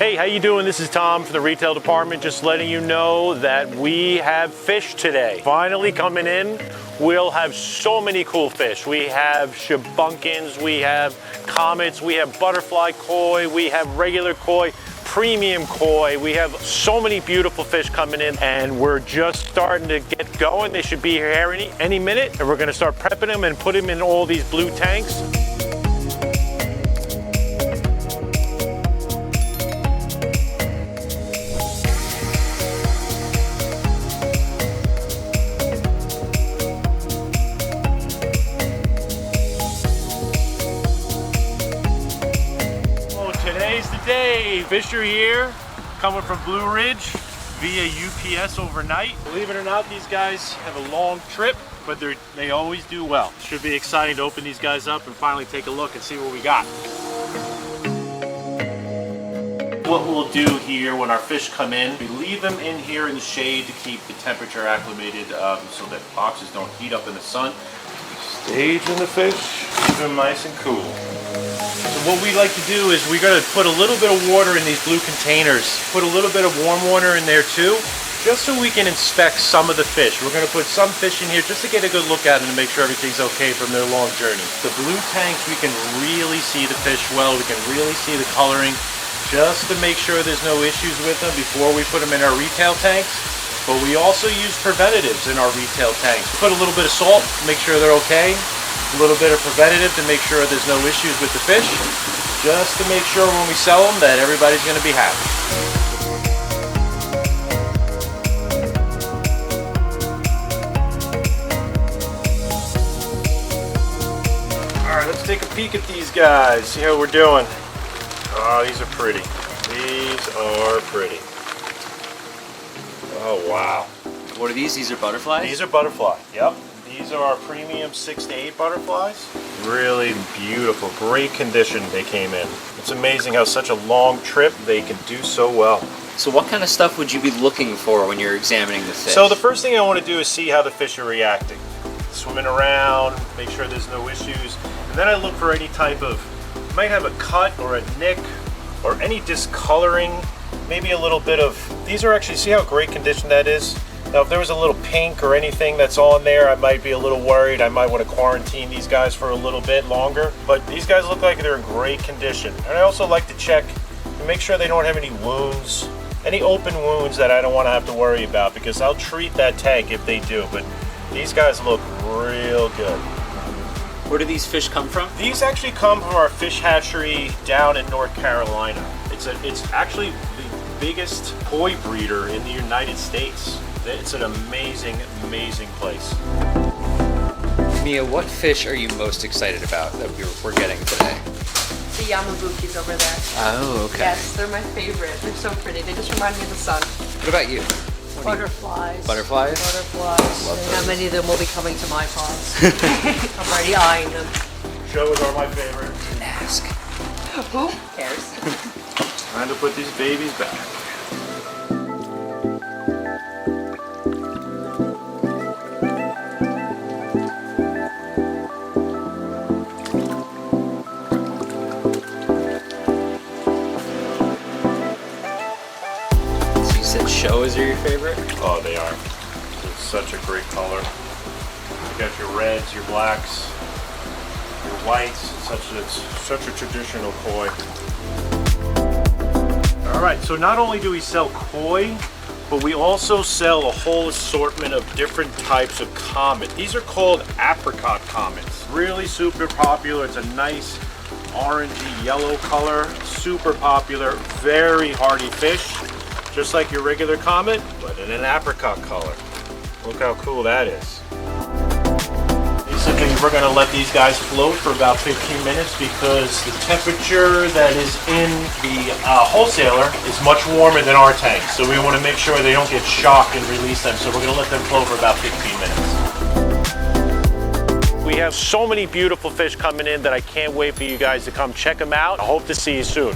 Hey, how you doing? This is Tom from the retail department, just letting you know that we have fish today. Finally coming in. We'll have so many cool fish. We have shubunkins, we have comets, we have butterfly koi, we have regular koi, premium koi. We have so many beautiful fish coming in, and we're just starting to get going. They should be here any minute, and we're gonna start prepping them and put them in all these blue tanks. Today's the day. Fish are here, coming from Blue Ridge via UPS overnight. Believe it or not, these guys have a long trip, but they always do well. Should be exciting to open these guys up and finally take a look and see what we got. What we'll do here when our fish come in, we leave them in here in the shade to keep the temperature acclimated so that boxes don't heat up in the sun. Staging the fish, keep them nice and cool. So what we like to do is we're going to put a little bit of water in these blue containers. Put a little bit of warm water in there too, just so we can inspect some of the fish. We're going to put some fish in here just to get a good look at it and make sure everything's okay from their long journey. The blue tanks, we can really see the fish well. We can really see the coloring, just to make sure there's no issues with them before we put them in our retail tanks. But we also use preventatives in our retail tanks. Put a little bit of salt, make sure they're okay. A little bit of preventative to make sure there's no issues with the fish, just to make sure when we sell them that everybody's going to be happy. All right, let's take a peek at these guys, see how we're doing. Oh, these are pretty. These are pretty. Oh, wow. What are these? These are butterflies? These are butterfly, yep. These are our premium 6 to 8 butterflies. Really beautiful, great condition they came in. It's amazing how such a long trip they can do so well. So what kind of stuff would you be looking for when you're examining the fish? So the first thing I want to do is see how the fish are reacting. Swimming around, make sure there's no issues. And then I look for any type of, might have a cut or a nick or any discoloring, maybe a little bit of, these are actually, see how great condition that is? Now, if there was a little pink or anything that's on there, I might be a little worried. I might want to quarantine these guys for a little bit longer. But these guys look like they're in great condition. And I also like to check and make sure they don't have any wounds, any open wounds that I don't want to have to worry about, because I'll treat that tank if they do. But these guys look real good. Where do these fish come from? These actually come from our fish hatchery down in North Carolina. It's actually the biggest koi breeder in the United States. It's an amazing, amazing place. Mia, what fish are you most excited about that we're getting today? The yamabukis over there. Oh, okay. Yes, they're my favorite. They're so pretty. They just remind me of the sun. What about you? Butterflies. Butterflies? Butterflies. Love How those. many of them will be coming to my ponds? I'm already eyeing them. Shows are my favorite. Didn't ask. Who cares? Time to put these babies back. Shows are your favorite? Oh, they are. It's such a great color. You got your reds, your blacks, your whites. It's such a traditional koi. All right, so not only do we sell koi, but we also sell a whole assortment of different types of comet. These are called apricot comets. Really super popular. It's a nice orangey yellow color. Super popular, very hardy fish. Just like your regular comet, but in an apricot color. Look how cool that is. Basically, we're gonna let these guys float for about 15 minutes because the temperature that is in the wholesaler is much warmer than our tank. So we wanna make sure they don't get shocked and release them. So we're gonna let them float for about 15 minutes. We have so many beautiful fish coming in that I can't wait for you guys to come check them out. I hope to see you soon.